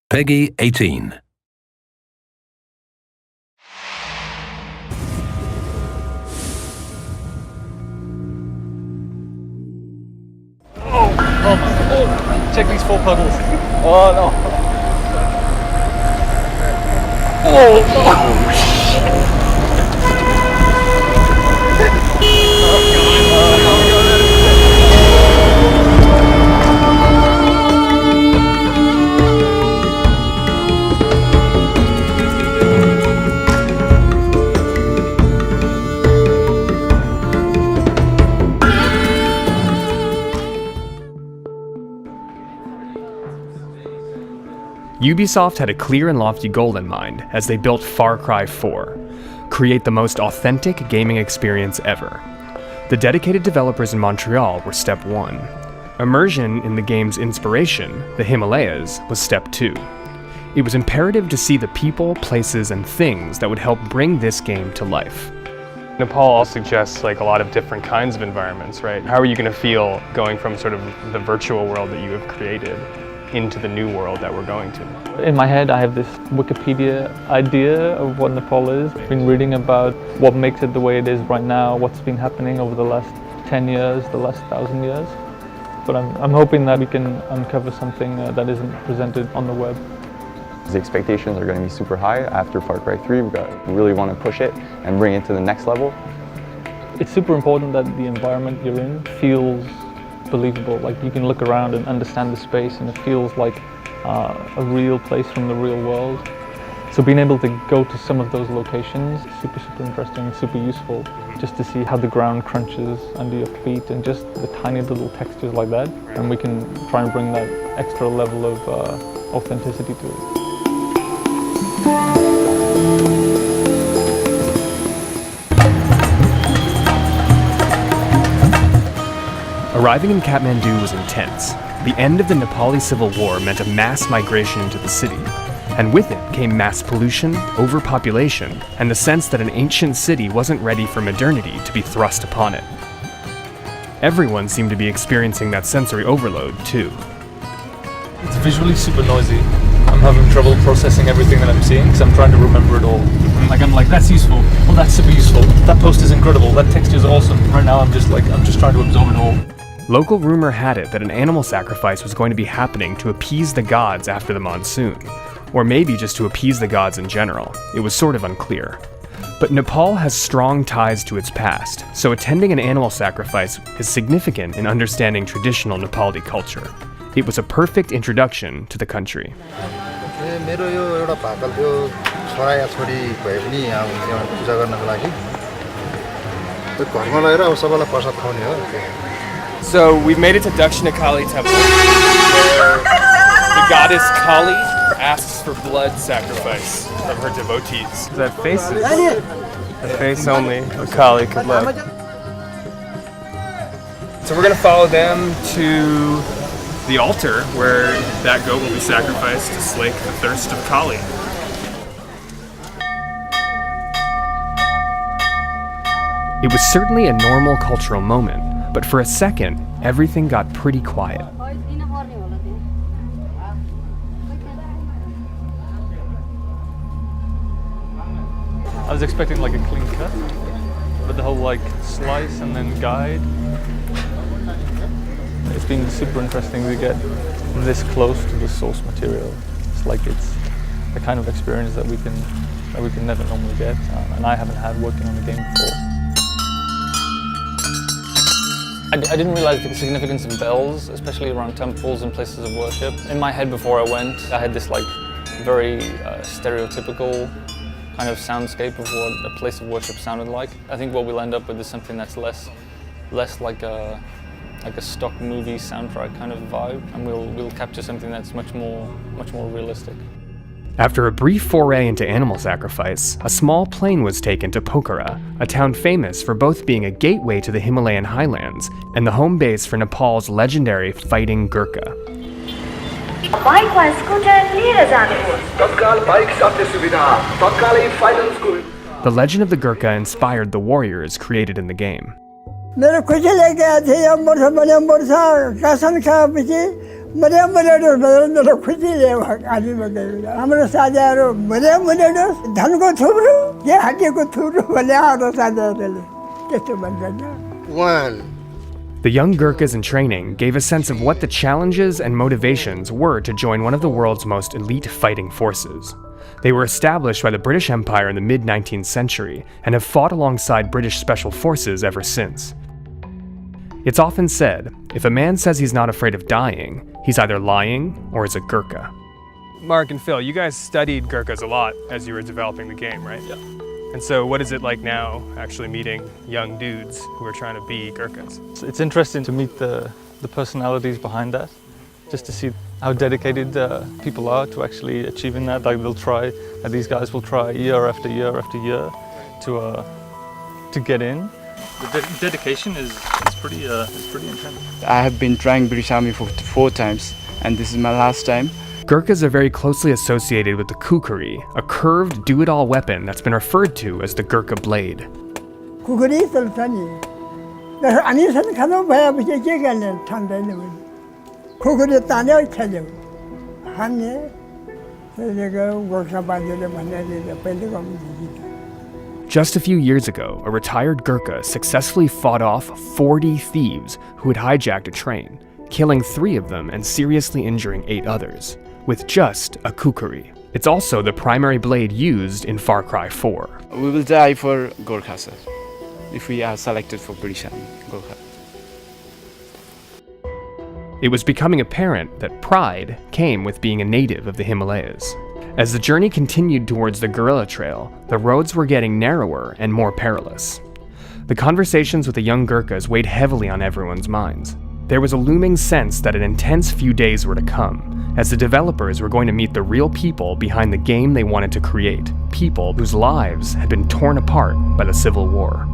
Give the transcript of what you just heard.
Peggy 18. Oh, check these 4 puddles. Oh no. Oh shit. Ubisoft had a clear and lofty goal in mind as they built Far Cry 4, create the most authentic gaming experience ever. The dedicated developers in Montreal were step 1. Immersion in the game's inspiration, the Himalayas, was step 2. It was imperative to see the people, places, and things that would help bring this game to life. Nepal all suggests like a lot of different kinds of environments, right? How are you going to feel going from sort of the virtual world that you have created into the new world that we're going to? In my head I have this Wikipedia idea of what Nepal is. I've been reading about what makes it the way it is right now, what's been happening over the last 10 years, the last 1,000 years. But I'm hoping that we can uncover something that isn't presented on the web. The expectations are going to be super high after Far Cry 3. We really want to push it and bring it to the next level. It's super important that the environment you're in feels believable. Like you can look around and understand the space and it feels like a real place from the real world. So being able to go to some of those locations is super interesting and super useful, just to see how the ground crunches under your feet and just the tiny little textures like that. And we can try and bring that extra level of authenticity to it. Arriving in Kathmandu was intense. The end of the Nepali Civil War meant a mass migration into the city, and with it came mass pollution, overpopulation, and the sense that an ancient city wasn't ready for modernity to be thrust upon it. Everyone seemed to be experiencing that sensory overload, too. It's visually super noisy. I'm having trouble processing everything that I'm seeing because I'm trying to remember it all. I'm like, that's useful. Oh, that's super useful. That post is incredible. That texture is awesome. Right now I'm just trying to absorb it all. Local rumor had it that an animal sacrifice was going to be happening to appease the gods after the monsoon, or maybe just to appease the gods in general. It was sort of unclear. But Nepal has strong ties to its past, so attending an animal sacrifice is significant in understanding traditional Nepali culture. It was a perfect introduction to the country. मेरो यो एउटा भाकल थियो छोरा या छोरी भए पनि यहाँ पूजा गर्नको लागि त्यो घरमा लगेर अब सबैलाई प्रसाद खुवाउने हो. So we've made it to Dakshinakali Temple, where the goddess Kali asks for blood sacrifice from her devotees. That face is the face only a Kali could love. So we're gonna follow them to the altar where that goat will be sacrificed to slake the thirst of Kali. It was certainly a normal cultural moment, but for a second, everything got pretty quiet. I was expecting like a clean cut, but the whole like slice and then guide. It's been super interesting to get this close to the source material. It's like it's the kind of experience that we can never normally get, and I haven't had working on the game before. I didn't realize the significance of bells, especially around temples and places of worship. In my head before I went, I had this like very stereotypical kind of soundscape of what a place of worship sounded like. I think what we'll end up with is something that's less like a stock movie soundtrack kind of vibe, and we'll capture something that's much more realistic. After a brief foray into animal sacrifice, a small plane was taken to Pokhara, a town famous for both being a gateway to the Himalayan highlands and the home base for Nepal's legendary fighting Gurkha. The legend of the Gurkha inspired the warriors created in the game. मेरो खुसी लागेको थियो यो वर्ष भने वर्ष कसम खाएपछि मरे डोस मेरो खुसीले आदि बगेर हाम्रो साझाहरू मरे डोस धनको थुप्रो के हाटेको थुप्रो भने हाम्रो साझाहरूले त्यस्तो भन्छ One. The young Gurkhas in training gave a sense of what the challenges and motivations were to join one of the world's most elite fighting forces. They were established by the British Empire in the mid-19th century and have fought alongside British special forces ever since. It's often said, if a man says he's not afraid of dying, he's either lying or is a Gurkha. Mark and Phil, you guys studied Gurkhas a lot as you were developing the game, right? Yeah. And so what is it like now actually meeting young dudes who are trying to be Gurkhas? It's interesting to meet the personalities behind that, just to see how dedicated people are to actually achieving that. Like these guys will try year after year after year to get in. The dedication is pretty intense. I have been trying British Army for 4 times, and this is my last time. Gurkhas are very closely associated with the kukri, a curved do-it-all weapon that's been referred to as the Gurkha blade. खुकुरी चल्छ नि अनि सन खानु भएपछि के गर्ने ठान्दैन भने खुकुरी तान्यो खेल्यो हान्ने त्यसले गोर्खा बाजेले भनेर पहिले गर्नु. Just a few years ago, a retired Gurkha successfully fought off 40 thieves who had hijacked a train, killing 3 of them and seriously injuring 8 others, with just a kukri. It's also the primary blade used in Far Cry 4. We will die for Gorkha, sir, if we are selected for British Army, Gorkha. It was becoming apparent that pride came with being a native of the Himalayas. As the journey continued towards the Guerrilla Trail, the roads were getting narrower and more perilous. The conversations with the young Gurkhas weighed heavily on everyone's minds. There was a looming sense that an intense few days were to come, as the developers were going to meet the real people behind the game they wanted to create, people whose lives had been torn apart by the Civil War.